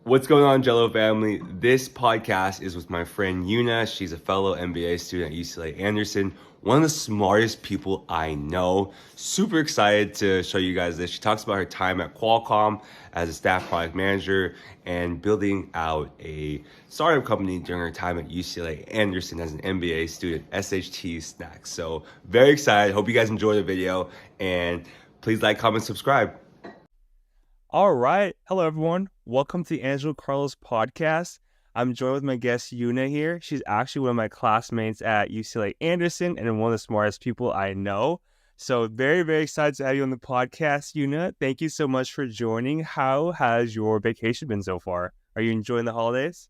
What's going on, Jello family? This podcast is with my friend Yuna. She's a fellow MBA student at UCLA Anderson, one of the smartest people I know. Super excited to show you guys this. She talks about her time at Qualcomm as a staff product manager and building out a startup company during her time at UCLA Anderson as an MBA student, SHT Snacks. So very excited. Hope you guys enjoy the video and please like, comment, subscribe. All right. Hello, everyone. Welcome to the Angelo Carlos podcast. I'm joined with my guest, Yuna, here. She's actually one of my classmates at UCLA Anderson and one of the smartest people I know. So very, very excited to have you on the podcast, Yuna. Thank you so much for joining. How has your vacation been so far? Are you enjoying the holidays?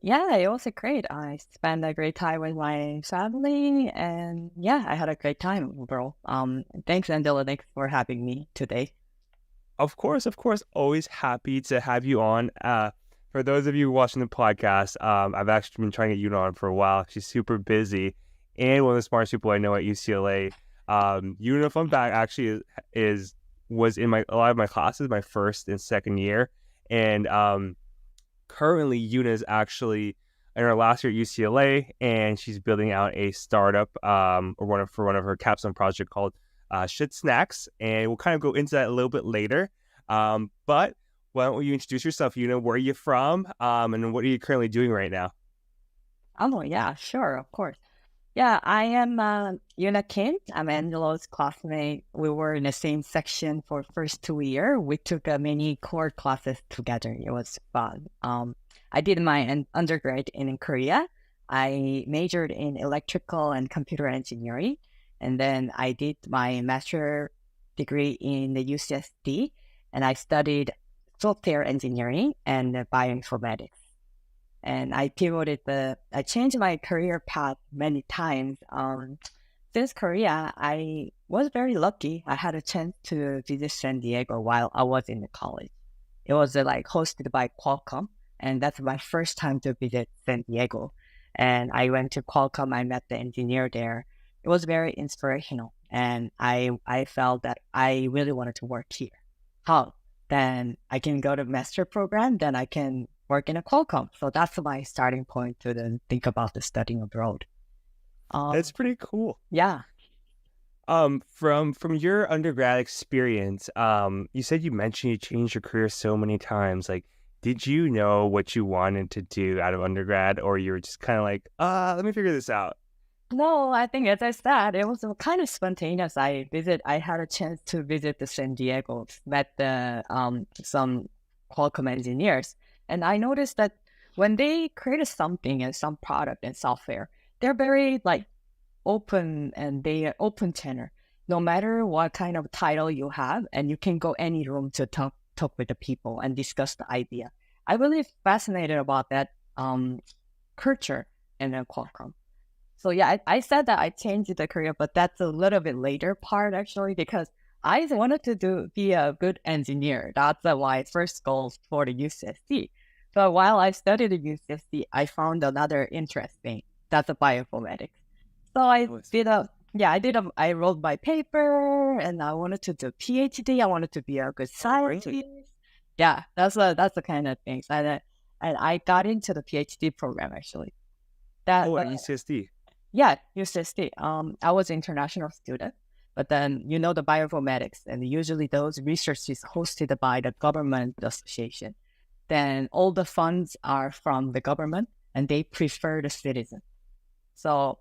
Yeah, it was great. I spent a great time with my family, and yeah, I had a great time overall. Thanks, Angela. Thanks for having me today. Of course. Always happy to have you on. For those of you watching the podcast, I've actually been trying to get Yuna on for a while. She's super busy and one of the smartest people I know at UCLA. Yuna, fun fact, actually was in a lot of my classes, my first and second year, and currently Yuna is actually in her last year at UCLA, and she's building out a startup, or one of her capstone project called Shit Snacks, and we'll kind of go into that a little bit later. But why don't you introduce yourself? Where are you from? And what are you currently doing right now? Oh, yeah, sure, of course. Yeah, I am Yuna Kim. I'm Angelo's classmate. We were in the same section for first 2 year. We took many core classes together. It was fun. I did my undergrad in Korea. I majored in electrical and computer engineering, and then I did my master degree in the UCSD, and I studied software engineering and bioinformatics. And I changed my career path many times. Since Korea, I was very lucky. I had a chance to visit San Diego while I was in the college. It was like hosted by Qualcomm, and that's my first time to visit San Diego. And I went to Qualcomm. I met the engineer there. It was very inspirational, and I felt that I really wanted to work here. How? Then I can go to master program. Then I can work in a Qualcomm. So that's my starting point to then think about the studying abroad. That's Um, pretty cool. yeah. From your undergrad experience, you said you mentioned you changed your career so many times. Like, did you know what you wanted to do out of undergrad, or you were just kind of like, let me figure this out? No, I think as I said, it was kind of spontaneous. I had a chance to visit the San Diego, met the some Qualcomm engineers, and I noticed that when they created something and some product and software, they're very like open, and they are open tenor. No matter what kind of title you have, and you can go any room to talk with the people and discuss the idea. I really fascinated about that culture in Qualcomm. So yeah, I said that I changed the career, but that's a little bit later part actually, because I wanted to be a good engineer. That's my first goal for the UCSD. So while I studied at UCSD, I found another interesting. That's a bioinformatics. So Was I wrote my paper, and I wanted to do PhD. I wanted to be a good scientist. really? Yeah, that's the kind of things. And I got into the PhD program actually. That Oh, at UCSD. Yeah, UCSD. I was an international student, but then the bioinformatics, and usually those research is hosted by the government association. Then all the funds are from the government, and they prefer the citizen. So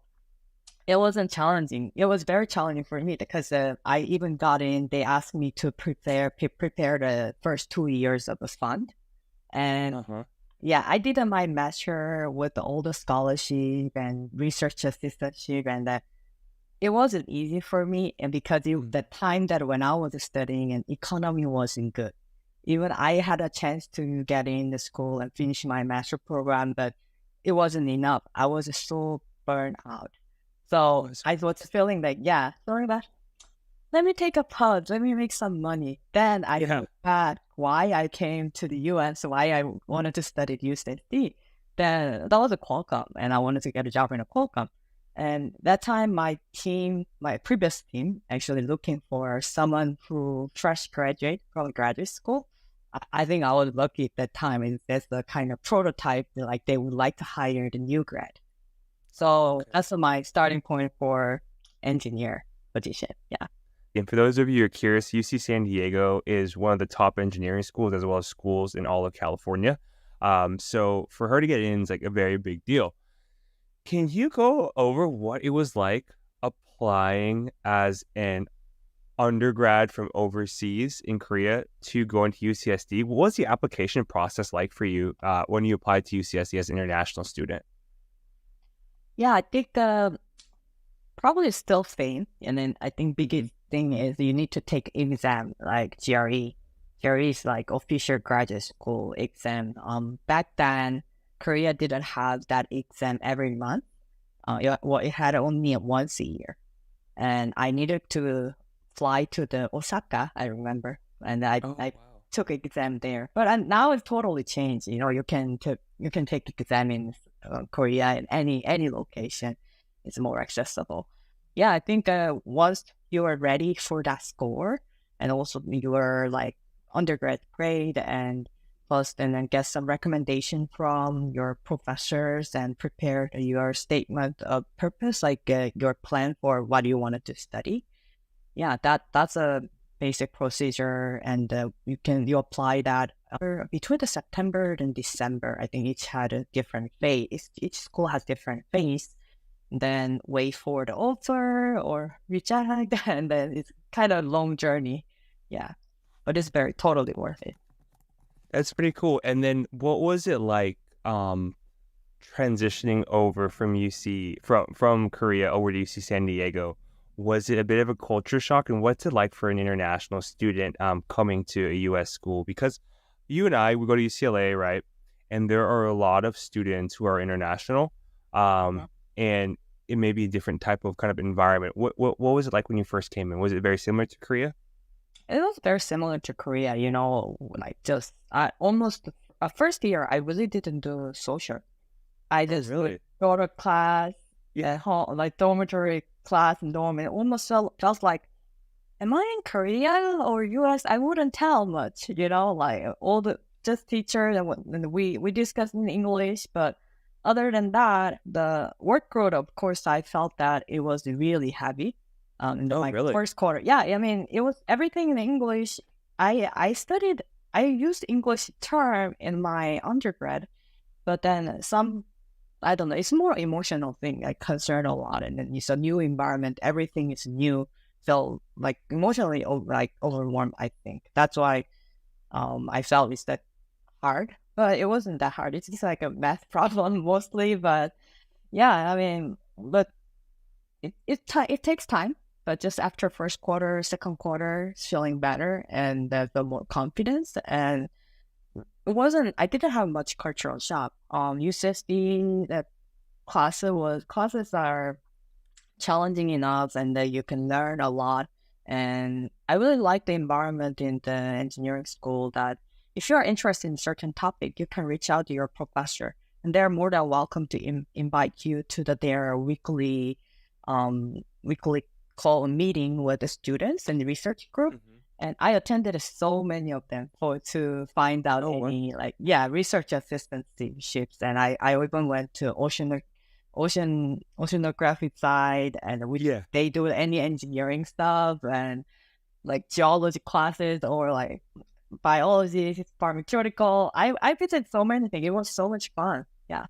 it wasn't challenging. It was very challenging for me because I even got in. They asked me to prepare the first 2 years of the fund, and Uh-huh. yeah, I did my master with all the scholarship and research assistantship, and that it wasn't easy for me. And because the time that when I was studying and economy wasn't good, even I had a chance to get in the school and finish my master program, but it wasn't enough. I was so burned out. So Was I was feeling like, yeah, sorry, but let me take a pause. Let me make some money. Then I Yeah. forgot why I came to the US, why I wanted to study at UCSD. Then that was a Qualcomm, and I wanted to get a job in a Qualcomm. And that time, my previous team, actually looking for someone who fresh graduate from graduate school. I think I was lucky at that time. That's the kind of prototype that, like, they would like to hire the new grad. So that's my starting point for engineer position. Yeah. And for those of you who are curious, UC San Diego is one of the top engineering schools as well as schools in all of California. So for her to get in is like a very big deal. Can you go over what it was like applying as an undergrad from overseas in Korea to go into UCSD? What was the application process like for you when you applied to UCSD as an international student? Yeah, I think probably still same. And then I think biggest thing is you need to take exam like GRE. GRE is like official graduate school exam. Back then, Korea didn't have that exam every month. It had only once a year, and I needed to fly to the Osaka. I remember, and I took exam there. But now it's totally changed. You know, you can take exam in Korea in any location. It's more accessible. Yeah, I think once you are ready for that score, and also you are like undergrad grade, and plus then get some recommendation from your professors and prepare your statement of purpose, like your plan for what you wanted to study. Yeah, that's a basic procedure, and you apply that between the September and December. I think each had a different phase. Each school has different phase. Then wait for the offer or reject, and then it's kind of a long journey. Yeah, but it's totally worth it. That's pretty cool. And then what was it like transitioning over from from Korea over to UC San Diego? Was it a bit of a culture shock? And what's it like for an international student coming to a US school? Because you and I, we go to UCLA, right? And there are a lot of students who are international. And it may be a different type of kind of environment. What was it like when you first came in? Was it very similar to Korea? It was very similar to Korea, you know, like just almost first year, I really didn't do social. I just Really? go to class, Yeah. like dormitory class and dorm. It almost felt like, am I in Korea or US? I wouldn't tell much, you know, like all the just teacher and we discussed in English, but other than that, the workload, of course, I felt that it was really heavy. In my Really? first quarter, yeah, I mean, it was everything in English. I used English term in my undergrad, but then I don't know, it's more emotional thing. I concern a lot, and then it's a new environment. Everything is new. Felt like emotionally like overwhelmed. I think that's why I felt it's that hard, but it wasn't that hard. It's just like a math problem mostly. But yeah, I mean, but it takes time. But just after first quarter, second quarter, feeling better and the more confidence. And I didn't have much cultural shock. UCSD, the classes are challenging enough, and that you can learn a lot. And I really like the environment in the engineering school, that if you're interested in certain topic, you can reach out to your professor, and they're more than welcome to invite you to their weekly call meeting with the students and the research group. And I attended so many of them to find out any research assistantships. And I even went to oceanography side, and they do any engineering stuff and like geology classes or like biology, pharmaceutical. I visited so many things. It was so much fun. Yeah.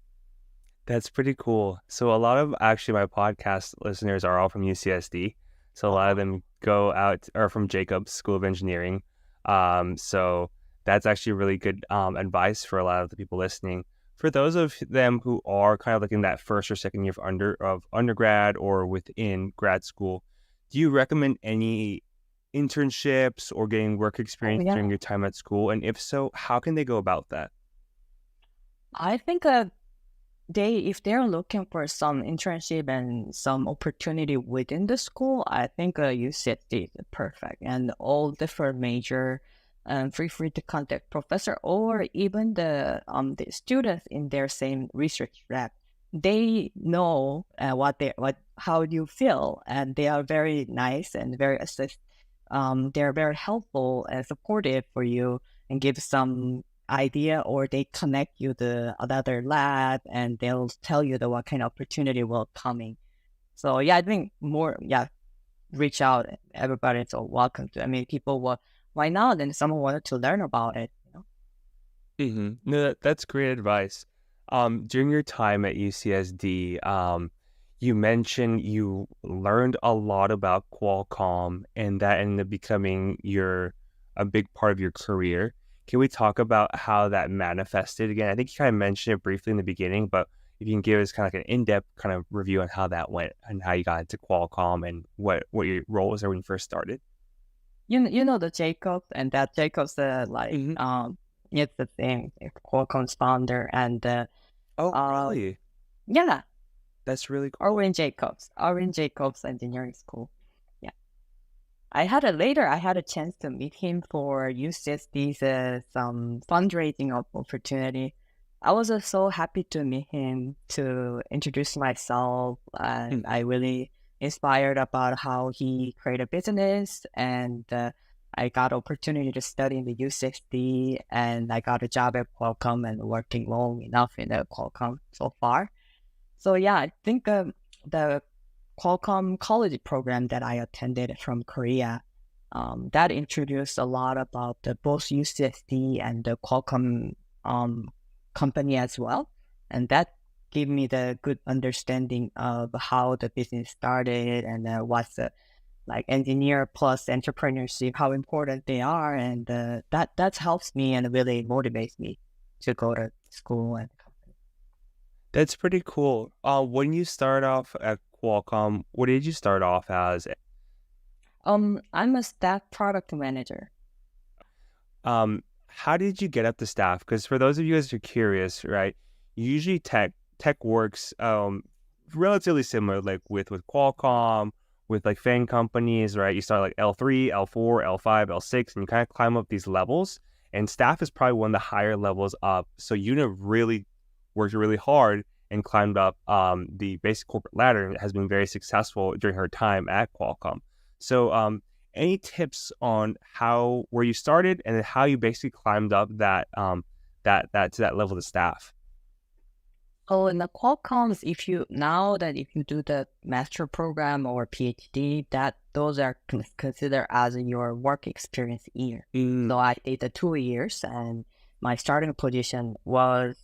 That's pretty cool. So a lot of actually my podcast listeners are all from UCSD. So a lot of them are from Jacobs School of Engineering. So that's actually really good advice for a lot of the people listening. For those of them who are kind of like in that first or second year of undergrad or within grad school, do you recommend any internships or getting work experience during your time at school? And if so, how can they go about that? I think if they're looking for some internship and some opportunity within the school, I think UCSD is perfect, and all different major. Feel free to contact professor or even the students in their same research lab. They know how you feel, and they are very nice and very they're very helpful and supportive for you. and give some idea, or they connect you to another lab and they'll tell you the what kind of opportunity will coming. So yeah, I think more, yeah, reach out. Everybody's so welcome to. I mean, people will, why not? And someone wanted to learn about it. No, that's great advice. During your time at UCSD, you mentioned you learned a lot about Qualcomm, and that ended up becoming a big part of your career. Can we talk about how that manifested again? I think you kind of mentioned it briefly in the beginning, but if you can give us kind of like an in-depth kind of review on how that went and how you got into Qualcomm and what your role was there when you first started. You know the Jacobs, and that Jacobs Mhm. it's the same Qualcomm's founder, and Oh, uh really? yeah, That's really cool. Owen Jacobs Engineering School. Yeah, I had a chance to meet him for UCSD's some fundraising opportunity. I was so happy to meet him, to introduce myself, and Mm. I really inspired about how he created business, and I got opportunity to study in the UCSD, and I got a job at Qualcomm and working long enough in the Qualcomm so far. So yeah, I think the Qualcomm college program that I attended from Korea, that introduced a lot about the both UCSD and the Qualcomm um, company as well, and that gave me the good understanding of how the business started, and what's the like engineer plus entrepreneurship, how important they are, and that helps me and really motivates me to go to school. And That's pretty cool. When you start off at Qualcomm, what did you start off as? I'm a staff product manager. How did you get up to staff? Because for those of you guys who are curious, right, usually tech works relatively similar, like with Qualcomm, with like FANG companies, right? You start like L3, L4, L5, L6, and you kind of climb up these levels. And staff is probably one of the higher levels up. So Una really worked really hard and climbed up the basic corporate ladder and has been very successful during her time at Qualcomm. So any tips on where you started and then how you basically climbed up that to that level of staff? Oh, in the Qualcomm's, if you do the master program or PhD, that those are considered as your work experience year. Mm. So I did the 2 years, and my starting position was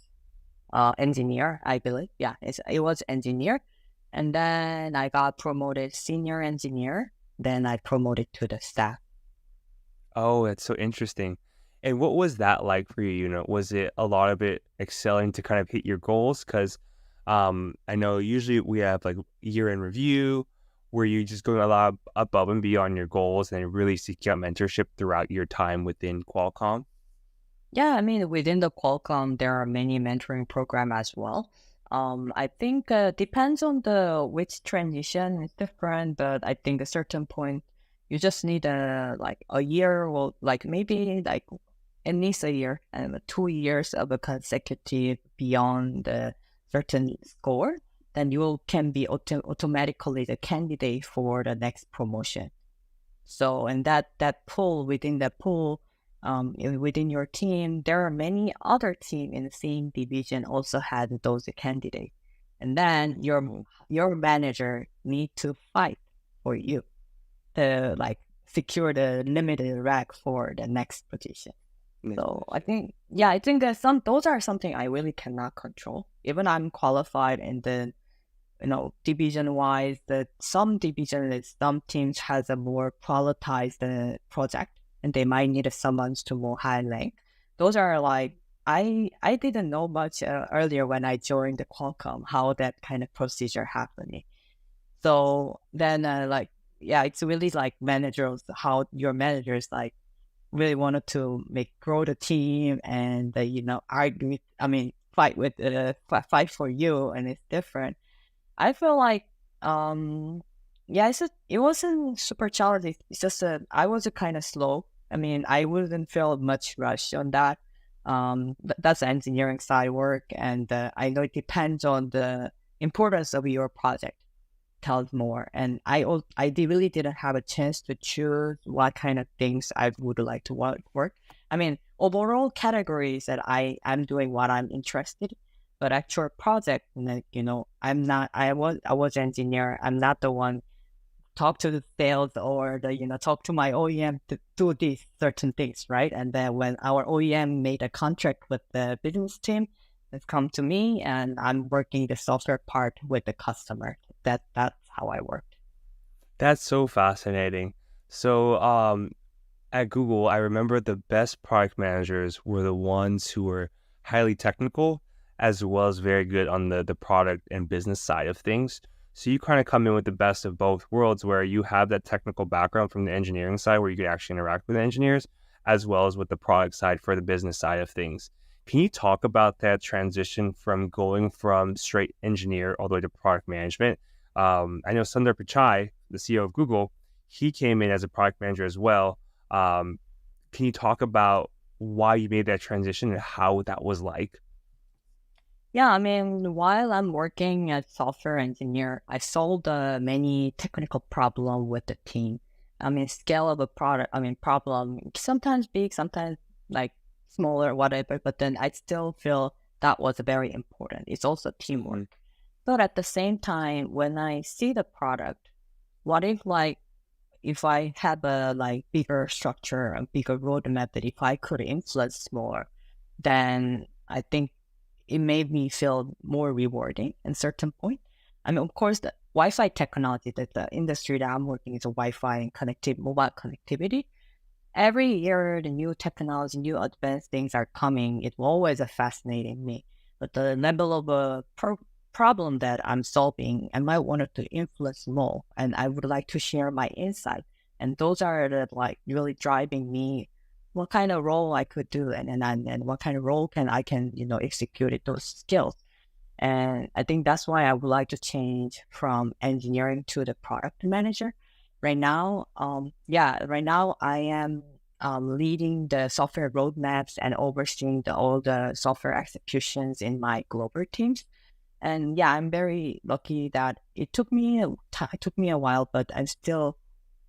engineer, I believe. Yeah, it was engineer, and then I got promoted senior engineer. Then I promoted to the staff. Oh, that's so interesting. And what was that like for you? Was it a lot of it excelling to kind of hit your goals? Because I know usually we have like year in review where you just go a lot above and beyond your goals and really seek out mentorship throughout your time within Qualcomm. Yeah, I mean, within the Qualcomm, there are many mentoring program as well. I think depends on the which transition is different, but I think a certain point you just need a year, or like maybe like at least a year and 2 years of a consecutive beyond the certain score, then you can be automatically the candidate for the next promotion. So, and that pool, within the pool, within your team, there are many other team in the same division also had those candidates, and then your manager need to fight for you to like secure the limited rank for the next position. So I think that those are something I really cannot control. Even I'm qualified in the division wise, that some teams has a more prioritized project, and they might need someone to more high rank. Those are like I didn't know much earlier when I joined the Qualcomm how that kind of procedure happening. So then yeah, it's really like managers, how your managers like really wanted to make grow the team, and argue. I mean, fight for you, and it's different. I feel like, yeah, it wasn't super challenging. It's just that I was kind of slow. I mean, I wouldn't feel much rush on that. That's engineering side work, and I know it depends on the importance of your project. Tells more, and really didn't have a chance to choose what kind of things I would like to work. I mean, overall categories that I'm doing what I'm interested, but actual project, like, I'm not, I was engineer. I'm not the one talk to the sales or talk to my OEM to do these certain things, right? And then when our OEM made a contract with the business team, it's come to me and I'm working the software part with the customer. That's how I work. That's so fascinating. So, at Google, I remember the best product managers were the ones who were highly technical as well as very good on the product and business side of things. So you kind of come in with the best of both worlds where you have that technical background from the engineering side where you can actually interact with engineers as well as with the product side for the business side of things. Can you talk about that transition from going from straight engineer all the way to product management? I know Sundar Pichai, the CEO of Google, he came in as a product manager as well. Can you talk about why you made that transition and how that was like? Yeah, I mean, while I'm working as software engineer, I solved many technical problem with the team. I mean, scale of a product, I mean, problem sometimes big, sometimes like smaller, whatever. But then I still feel that was very important. It's also teamwork. But at the same time, when I see the product, what if I have a bigger structure, a bigger roadmap that if I could influence more, then I think it made me feel more rewarding at a certain point. I mean, of course, the Wi-Fi technology, that the industry that I'm working is a Wi-Fi and mobile connectivity. Every year, the new technology, new advanced things are coming. It will always fascinating me. But the level of problem that I'm solving, I might want to influence more, and I would like to share my insight. And those are the really driving me. What kind of role I could do, and what kind of role I can execute those skills. And I think that's why I would like to change from engineering to the product manager. Right now, right now I am leading the software roadmaps and overseeing all the software executions in my global teams. And yeah, I'm very lucky that it took me a while, but I'm still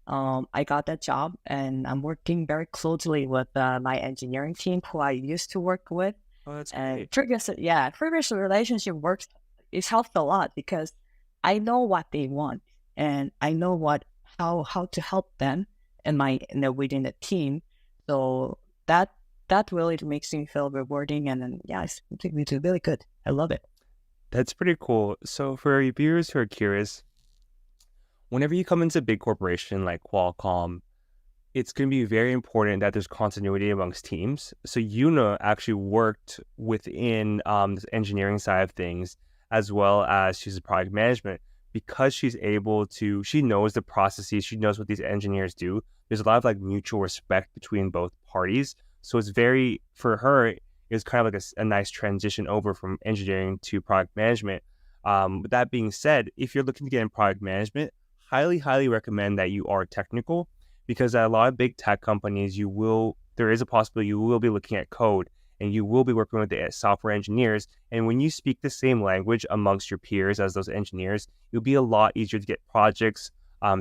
I got that job, and I'm working very closely with my engineering team who I used to work with. Oh, that's And great. previous relationship works. It helps a lot because I know what they want, and I know how to help them and within the team. So that really makes me feel rewarding, and then yeah, it's really good. I love it. That's pretty cool. So for your viewers who are curious, whenever you come into a big corporation like Qualcomm, it's going to be very important that there's continuity amongst teams. So Yuna actually worked within this engineering side of things, as well as she's a product management, because she knows the processes, she knows what these engineers do. There's a lot of mutual respect between both parties. So for her, it's kind of like a nice transition over from engineering to product management. With that being said, if you're looking to get in product management, highly, highly recommend that you are technical, because at a lot of big tech companies, there is a possibility you will be looking at code and you will be working with the software engineers. And when you speak the same language amongst your peers as those engineers, it'll be a lot easier to get projects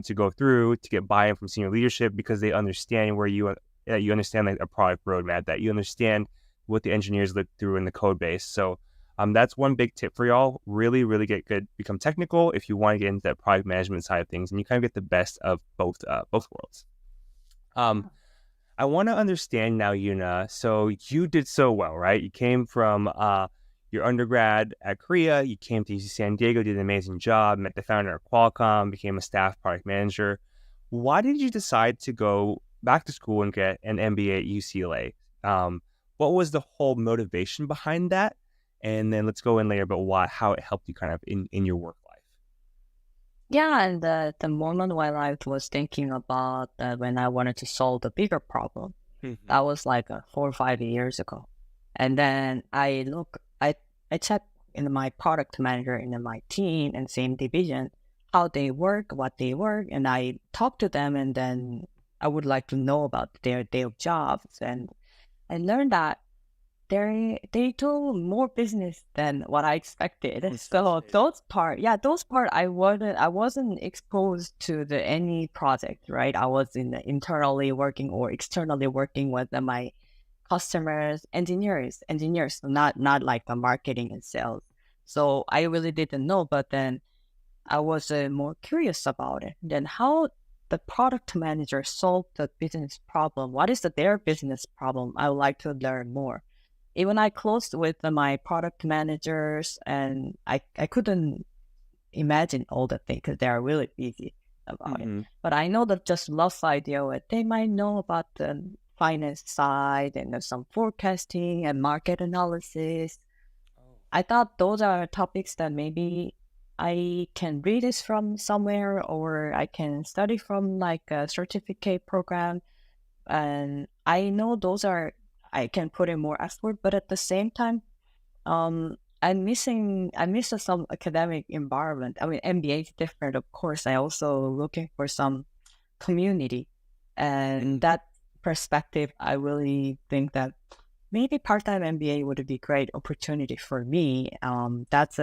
to go through, to get buy-in from senior leadership, because they understand you understand a product roadmap, that you understand what the engineers look through in the code base. So that's one big tip for y'all. Really, really get good, become technical if you want to get into that product management side of things, and you kind of get the best of both worlds. I want to understand now, Yuna. So you did so well, right? You came from your undergrad at Korea. You came to UC San Diego, did an amazing job, met the founder of Qualcomm, became a staff product manager. Why did you decide to go back to school and get an MBA at UCLA? What was the whole motivation behind that? And then let's go in later about how it helped you kind of in your work life. Yeah, and the moment while I was thinking about when I wanted to solve the bigger problem, that was 4 or 5 years ago. And then I checked in my product manager in my team and same division, how they work, what they work, and I talked to them, and then I would like to know about their jobs, and I learned that they do more business than what I expected. So those part I wasn't exposed to any project, right? I was internally working or externally working with my customers, engineers, not like the marketing and sales. So I really didn't know, but then I was more curious about it. Then how the product manager solved the business problem. What is their business problem? I would like to learn more. Even I closed with my product managers, and I couldn't imagine all the things because they are really busy about it. Mm-hmm. But I know that just rough idea what they might know about the finance side and there's some forecasting and market analysis. I thought those are topics that maybe I can read this from somewhere or I can study from like a certificate program. And I know those are, I can put in more effort, but at the same time, I miss some academic environment. I mean, MBA is different, of course. I also looking for some community, and that perspective, I really think that maybe part-time MBA would be great opportunity for me. That's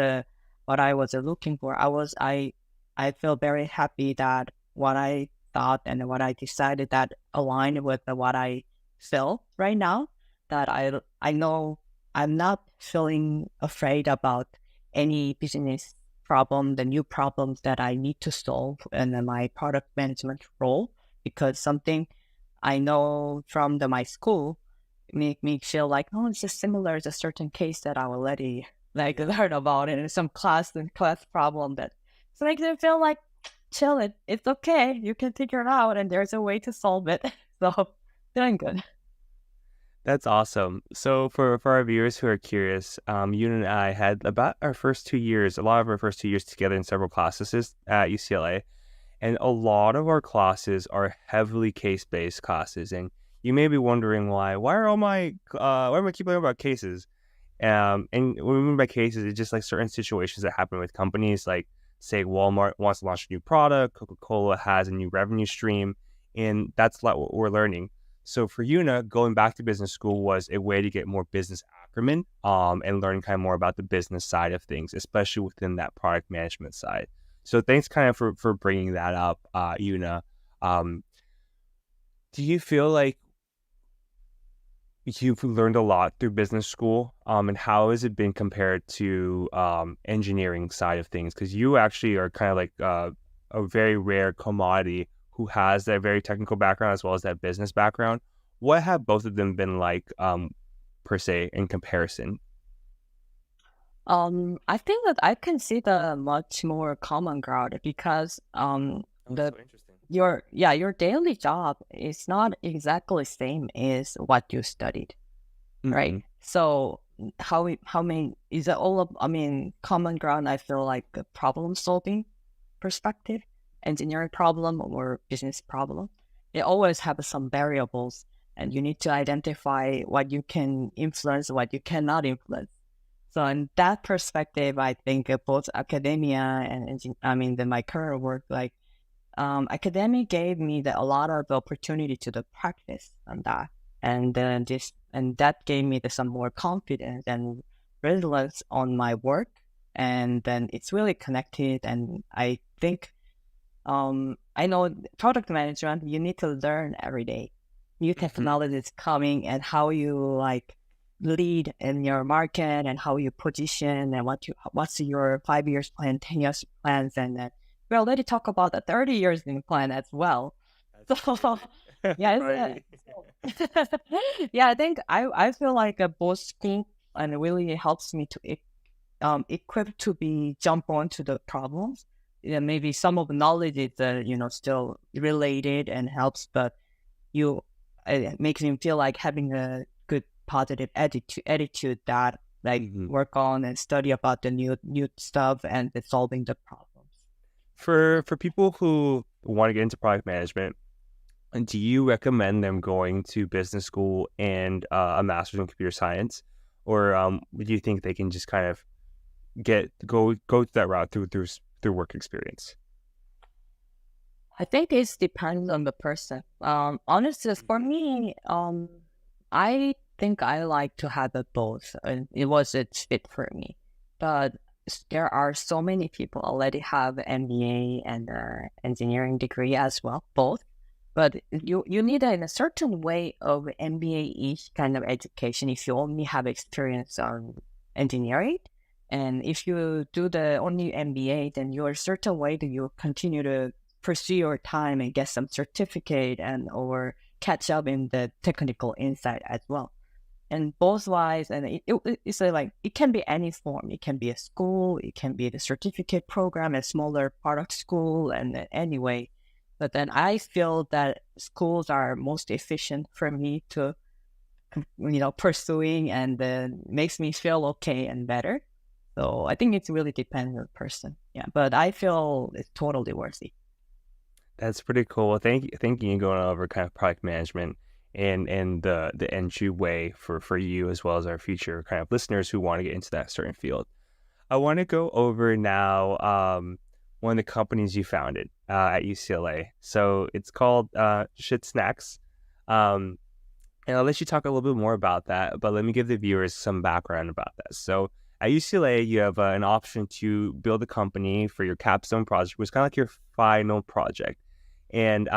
what I was looking for. I feel very happy that what I thought and what I decided that aligned with what I feel right now. That I know I'm not feeling afraid about any business problem, the new problems that I need to solve in my product management role, because something I know from my school make me feel like, oh, it's just similar to a certain case that I already like learn about it in some class problem that so makes them feel like chill it's okay, you can figure it out and there's a way to solve it. So doing good. That's awesome. So for our viewers who are curious, you and I had about a lot of our first 2 years together in several classes at UCLA. And a lot of our classes are heavily case-based classes. And you may be wondering why am I keep learning about cases? And what we mean by cases is just like certain situations that happen with companies, like say Walmart wants to launch a new product, Coca-Cola has a new revenue stream, and that's like what we're learning. So for Yuna, going back to business school was a way to get more business acumen and learn kind of more about the business side of things, especially within that product management side. So thanks kind of for bringing that up, Yuna. Do you feel like you've learned a lot through business school, and how has it been compared to engineering side of things? Because you actually are kind of like a very rare commodity who has that very technical background as well as that business background. What have both of them been like, per se, in comparison? I think that I can see the much more common ground because the So interesting. your daily job is not exactly same as what you studied, right? Mhm. So how many is it all of, I mean, common ground, I feel like a problem solving perspective, engineering problem or business problem. They always have some variables and you need to identify what you can influence, what you cannot influence. So in that perspective, I think both academia and my current work, like academia gave me a lot of opportunity to the practice on that, and then that gave me some more confidence and resilience on my work, and then it's really connected. And I think I know product management, you need to learn every day. New technology is coming and how you like lead in your market and how you position and what's your 5 years plan, 10 years plans, and then we already talk about the 30 years in plan as well. So yeah, Right. yeah, I think I feel like both school and it really helps me to equip to be jump onto the problems. Yeah, maybe some of the knowledge is still related and helps, but it makes me feel like having a good positive attitude that like work on and study about the new stuff and solving the problems. For people who want to get into product management, do you recommend them going to business school and a master's in computer science, or do you think they can just kind of go that route through work experience? I think it depends on the person. Honestly, for me, I think I like to have both, and it was a fit for me. But there are so many people already have MBA and engineering degree as well, both. But you need in a certain way of MBA-ish kind of education if you only have experience on engineering. And if you do the only MBA, then you're a certain way that you continue to pursue your time and get some certificate and or catch up in the technical insight as well. And both wise, and it's like it can be any form. It can be a school, it can be the certificate program, a smaller product school, and anyway. But then I feel that schools are most efficient for me to, pursuing, and then makes me feel okay and better. So I think it really depends on the person. Yeah, but I feel it's totally worthy. That's pretty cool. Well, thank you going over kind of product management and the entryway for you as well as our future kind of listeners who want to get into that certain field. I want to go over now one of the companies you founded at UCLA. So it's called Shit Snacks. And I'll let you talk a little bit more about that, but let me give the viewers some background about that. So at UCLA, you have an option to build a company for your capstone project, which is kind of like your final project. And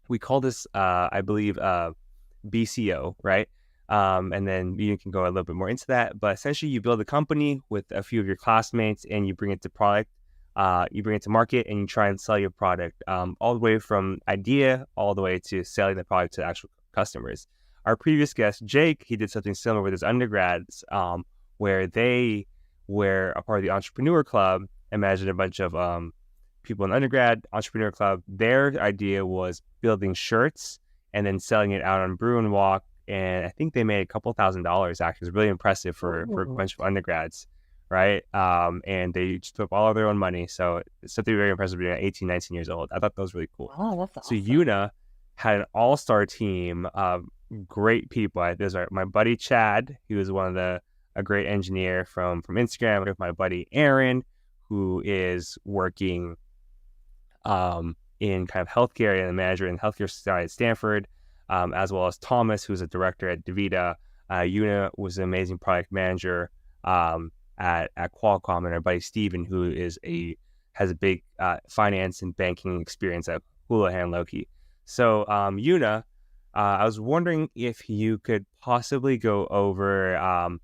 we call this, I believe, BCO, right? And then you can go a little bit more into that. But essentially, you build a company with a few of your classmates, and you bring it to product. You bring it to market, and you try and sell your product all the way from idea all the way to selling the product to actual customers. Our previous guest, Jake, he did something similar with his undergrads, where they were a part of the entrepreneur club. Imagine a bunch of people in the undergrad entrepreneur club. Their idea was building shirts and then selling it out on Bruin Walk. And I think they made a couple $1,000s. Actually, it was really impressive for a bunch of undergrads, right? And they just put up all of their own money. So it's something very impressive being 18, 19 years old. I thought that was really cool. Oh, that's awesome. So Yuna had an all-star team of great people. There's my buddy Chad, he was a great engineer from Instagram. With my buddy Aaron, who is working in kind of healthcare and a manager in healthcare society at Stanford, as well as Thomas, who's a director at DaVita. Yuna was an amazing product manager at Qualcomm, and our buddy Steven, who has a big finance and banking experience at Houlihan Lokey. So Yuna, I was wondering if you could possibly go over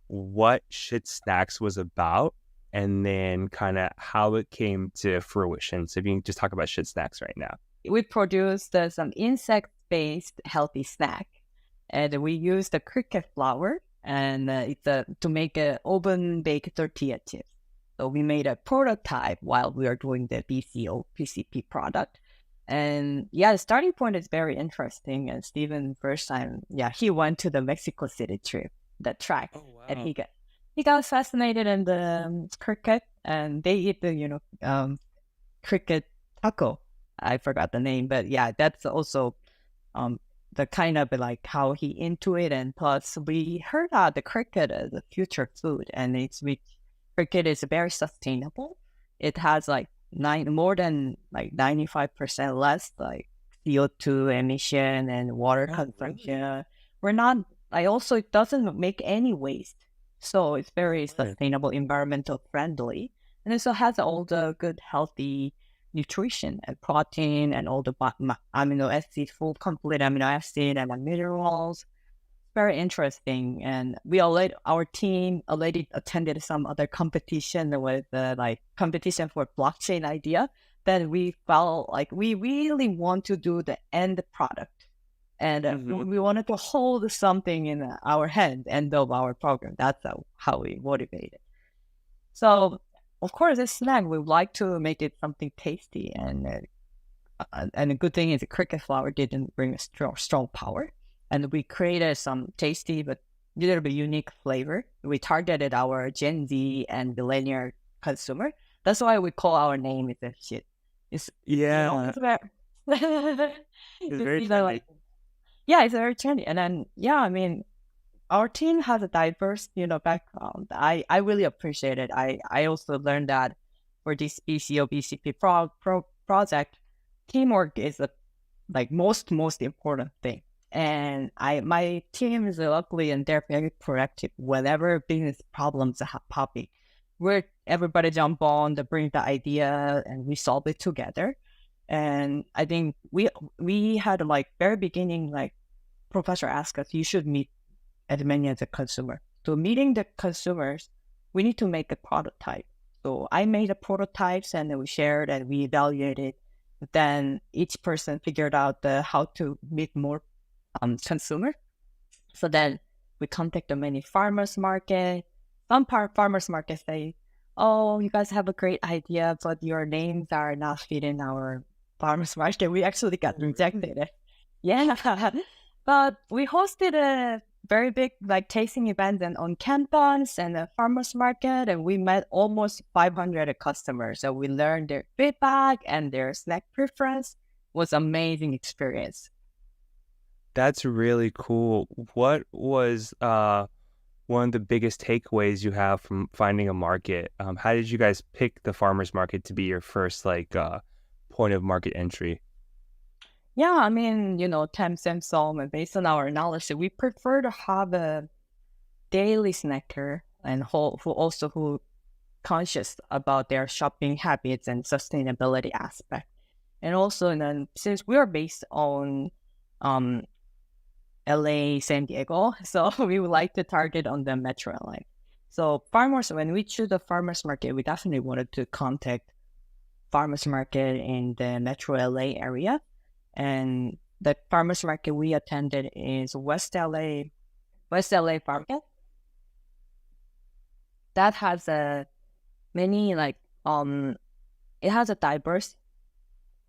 what Shit Snacks was about, and then kind of how it came to fruition. So if you can just talk about Shit Snacks right now. We produced some insect-based healthy snack, and we used the cricket flour and it's to make an oven-baked tortilla chips. So we made a prototype while we were doing the BCO PCP product. And yeah, the starting point is very interesting. And Steven, first time, he went to the Mexico City trip, the track, and he got fascinated in the cricket, and they eat the cricket taco. I forgot the name, but yeah, that's also the kind of like how he into it. And plus, we heard that the cricket is a future food, and cricket is very sustainable. It has like more than like 95% less like CO2 emission and water consumption. Really? It doesn't make any waste. So it's very sustainable, environmental friendly. And it also has all the good, healthy nutrition and protein and all the amino acid, full complete amino acid and minerals. Very interesting. And our team already attended some other competition with competition for blockchain idea. Then we felt like we really want to do the end product. And we wanted to hold something in our hand, end of our program. That's how we motivated. So, of course, this snack, we would like to make it something tasty. And the good thing is the cricket flour didn't bring a strong power. And we created some tasty but a little bit unique flavor. We targeted our Gen Z and millennial consumer. That's why we call our name is a shit. It's very trendy. It's very trendy. And then, our team has a diverse, background. I really appreciate it. I also learned that for this BCO BCP project, teamwork is most important thing. And my team is luckily and they're very proactive whenever business problems are popping. Where everybody jump on to bring the idea and we solve it together. And I think we had like very beginning, like professor asked us, you should meet as many as a consumer. So meeting the consumers, we need to make a prototype. So I made a prototypes and then we shared and we evaluated. Then each person figured out how to meet more consumer. So then we contacted many farmers market. Some farmers market say, "Oh, you guys have a great idea, but your names are not fitting our farmers market." We actually got rejected. Yeah, but we hosted a very big like tasting event and on campus and a farmers market, and we met almost 500 customers. So we learned their feedback and their snack preference. Was amazing experience. That's really cool. What was one of the biggest takeaways you have from finding a market? How did you guys pick the farmers market to be your first point of market entry? Yeah, I mean, Thames and Salm, and based on our knowledge, we prefer to have a daily snacker and who conscious about their shopping habits and sustainability aspect. And also, and then since we are based on LA, San Diego, so we would like to target on the Metro LA. So farmers, when we choose the farmers market, we definitely wanted to contact farmers market in the Metro LA area. And the farmers market we attended is West LA Market. That has many it has a diverse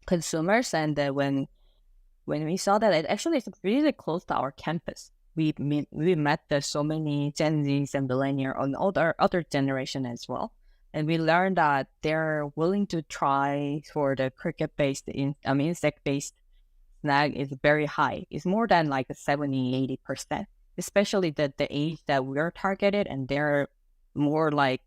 consumers, and when we saw that, it's really close to our campus. We met so many Gen Zs and millennials and other generation as well, and we learned that they're willing to try for the insect based snack is very high. It's more than like 70-80%, especially the age that we're targeted, and they're more like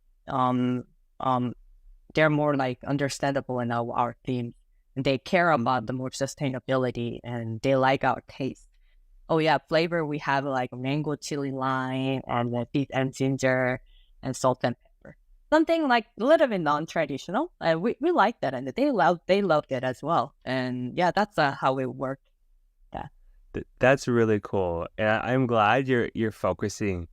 understandable in our theme. And they care about the more sustainability, and they like our taste. Oh yeah, flavor we have like mango chili lime and beet and ginger and salt and pepper. Something like a little bit non-traditional. We like that, and they loved it as well. And yeah, that's how it worked. Yeah, That's really cool, and I'm glad you're focusing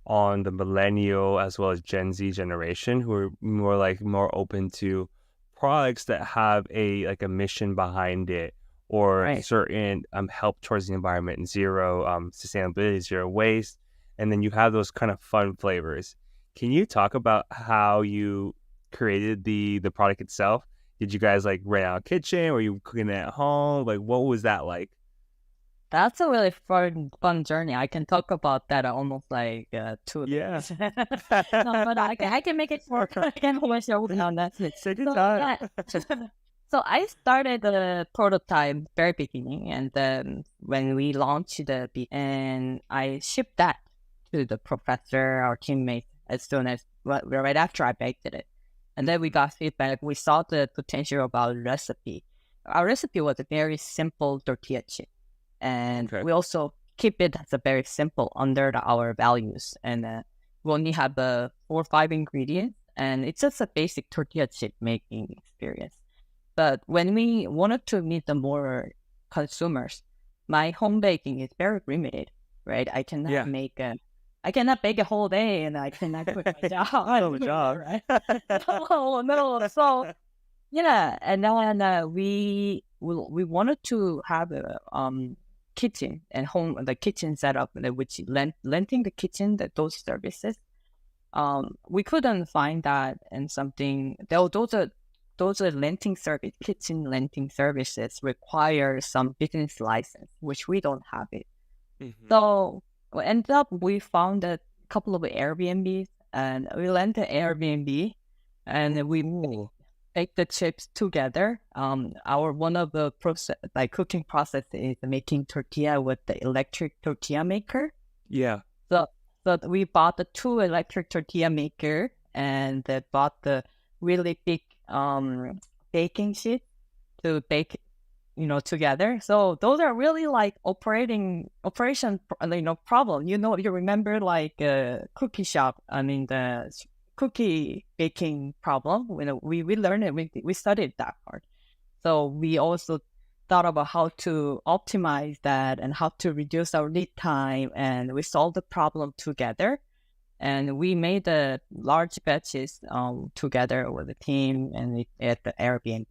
on the millennial as well as Gen Z generation, who are more open to products that have a mission behind it, or right. certain help towards the environment and zero sustainability, zero waste, and then you have those kind of fun flavors. Can you talk about how you created the product itself? Did you guys rent out a kitchen? Were you cooking it at home? What was that like? That's a really fun journey. I can talk about that almost 2 Yeah. days. No, but I can make it short. I can always show on that. Take your time. Yeah. So I started the prototype very beginning, and then when we launched and I shipped that to the professor, our teammates, as soon as right after I baked it. And then we got feedback. We saw the potential about recipe. Our recipe was a very simple tortilla chip. And we also keep it as a very simple under our values. And we only have 4 or 5 ingredients, and it's just a basic tortilla chip making experience. But when we wanted to meet the more consumers, my home baking is very limited, right? I cannot bake a whole day, and I cannot quit my job. Right? No. So yeah, and then we wanted to have a kitchen and the kitchen setup, which renting the kitchen, those services. We couldn't find that, and something those are kitchen renting services require some business license, which we don't have it. Mm-hmm. So we found a couple of Airbnbs, and we rented Airbnb, and we bake the chips together. One of the cooking process is making tortilla with the electric tortilla maker. Yeah. So we bought the 2 electric tortilla maker, and bought the really big baking sheet to bake, together. So those are really operation, problem. You remember cookie shop. I mean the cookie baking problem. We learned it. We studied that part. So we also thought about how to optimize that and how to reduce our lead time, and we solved the problem together. And we made the large batches together with the team and at the Airbnb.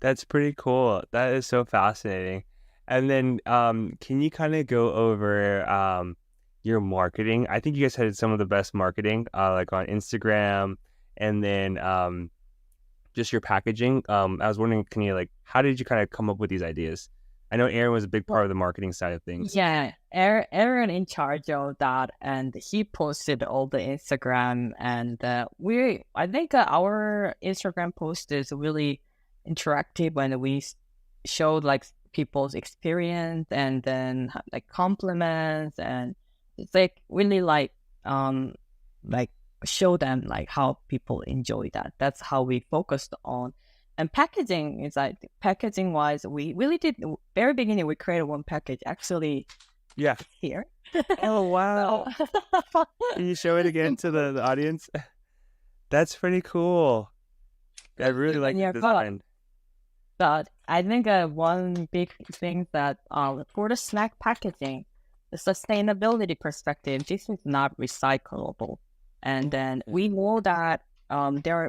That's pretty cool. That is so fascinating. And then can you kind of go over your marketing? I think you guys had some of the best marketing like on Instagram, and then just your packaging. I was wondering, can you like, how did you kind of come up with these ideas? I know Aaron was a big part of the marketing side of things. Yeah, Aaron in charge of that, and he posted all the Instagram, and I think our Instagram post is really interactive when we showed like people's experience and then like compliments, and it's like really like show them like how people enjoy that. That's how we focused on. And packaging is like packaging wise, we really did very beginning. We created one package actually Yeah. here. Oh, wow. So, Can you show it again to the audience? That's pretty cool. I really like the design. But I think one big thing that for the snack packaging, the sustainability perspective, this is not recyclable. And then we know that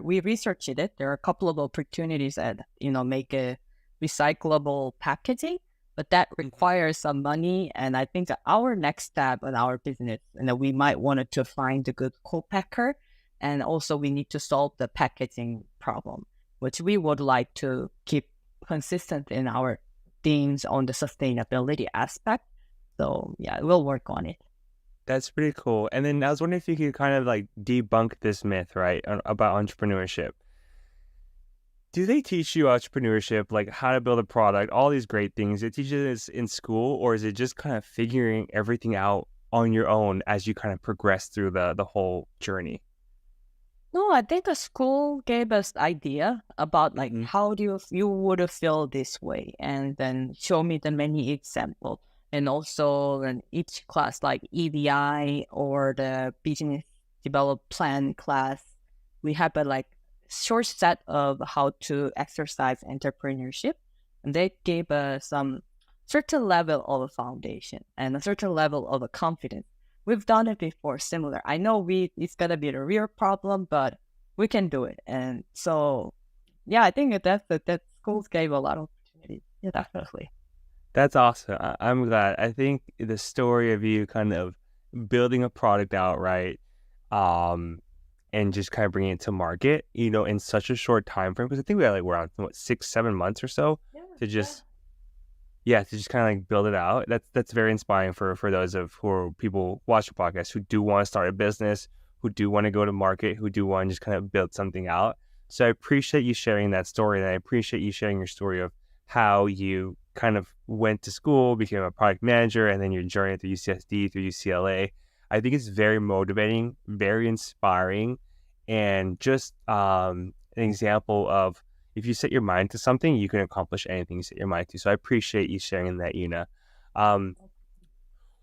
we researched it. There are a couple of opportunities that make a recyclable packaging, but that requires some money. And I think that our next step in our business, we might want to find a good co-packer, and also we need to solve the packaging problem, which we would like to keep consistent in our themes on the sustainability aspect. So yeah, we'll work on it. That's pretty cool. And then I was wondering if you could kind of like debunk this myth, right, about entrepreneurship. Do they teach you entrepreneurship, like how to build a product, all these great things? It teaches this in school, or is it just kind of figuring everything out on your own as you kind of progress through the whole journey? No, I think the school gave us idea about like how do you would feel this way, and then show me the many examples. And also in each class, like EDI or the business develop plan class, we have a like short set of how to exercise entrepreneurship, and they gave us some certain level of a foundation and a certain level of a confidence. We've done it before, similar. I know it's gonna be a real problem, but we can do it. And so, yeah, I think that schools gave a lot of opportunities. Yeah, definitely. That's awesome. I'm glad. I think the story of you kind of building a product out, right, and just kind of bringing it to market, in such a short time frame, because I think we had like around 6-7 months or so to just kind of like build it out. That's very inspiring for those who are people watch the podcast who do want to start a business, who do want to go to market, who do want to just kind of build something out. So I appreciate you sharing that story, and I appreciate you sharing your story of how you kind of went to school, became a product manager, and then your journey through UCSD, through UCLA. I think it's very motivating, very inspiring, and just an example of if you set your mind to something, you can accomplish anything you set your mind to. So I appreciate you sharing that, Yuna.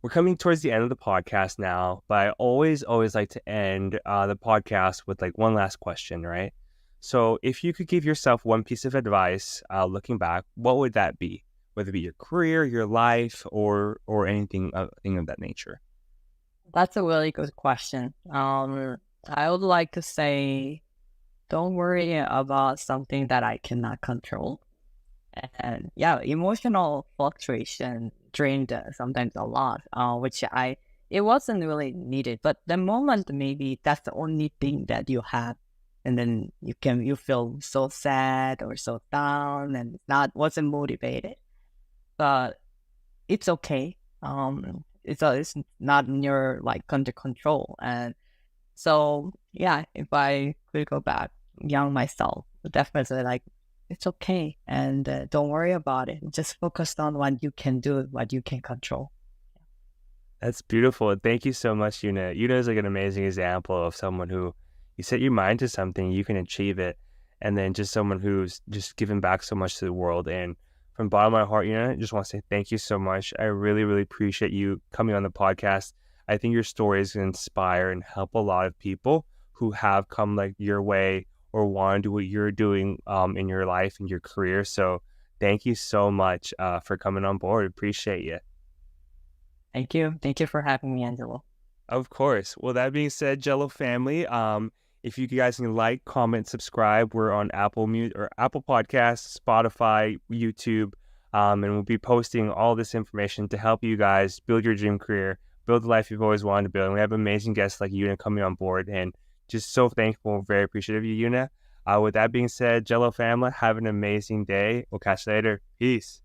We're coming towards the end of the podcast now, but I always like to end the podcast with like one last question, right? So if you could give yourself one piece of advice looking back, what would that be? Whether it be your career, your life, or anything of that nature? That's a really good question. I would like to say, don't worry about something that I cannot control. And yeah, emotional fluctuation drained sometimes a lot, which it wasn't really needed. But the moment maybe that's the only thing that you have, and then you feel so sad or so down and wasn't motivated. But it's okay. It's not in your like under control. And so yeah, if I could go back, young myself, definitely like it's okay, and don't worry about it. Just focus on what you can do, what you can control. That's beautiful. Thank you so much, Yuna. Yuna is like an amazing example of someone who you set your mind to something, you can achieve it, and then just someone who's just given back so much to the world. And from the bottom of my heart, Yuna, I just want to say thank you so much. I really, really appreciate you coming on the podcast. I think your story is going to inspire and help a lot of people who have come like your way or want to do what you're doing in your life and your career. So thank you so much for coming on board. Appreciate you. Thank you. Thank you for having me, Angelo. Of course. Well, that being said, Jello family, if you guys can like, comment, subscribe, we're on Apple Podcasts, Spotify, YouTube, and we'll be posting all this information to help you guys build your dream career, build the life you've always wanted to build. And we have amazing guests like Yuna coming on board, and just so thankful, very appreciative of you, Yuna. With that being said, Jello family, have an amazing day. We'll catch you later. Peace.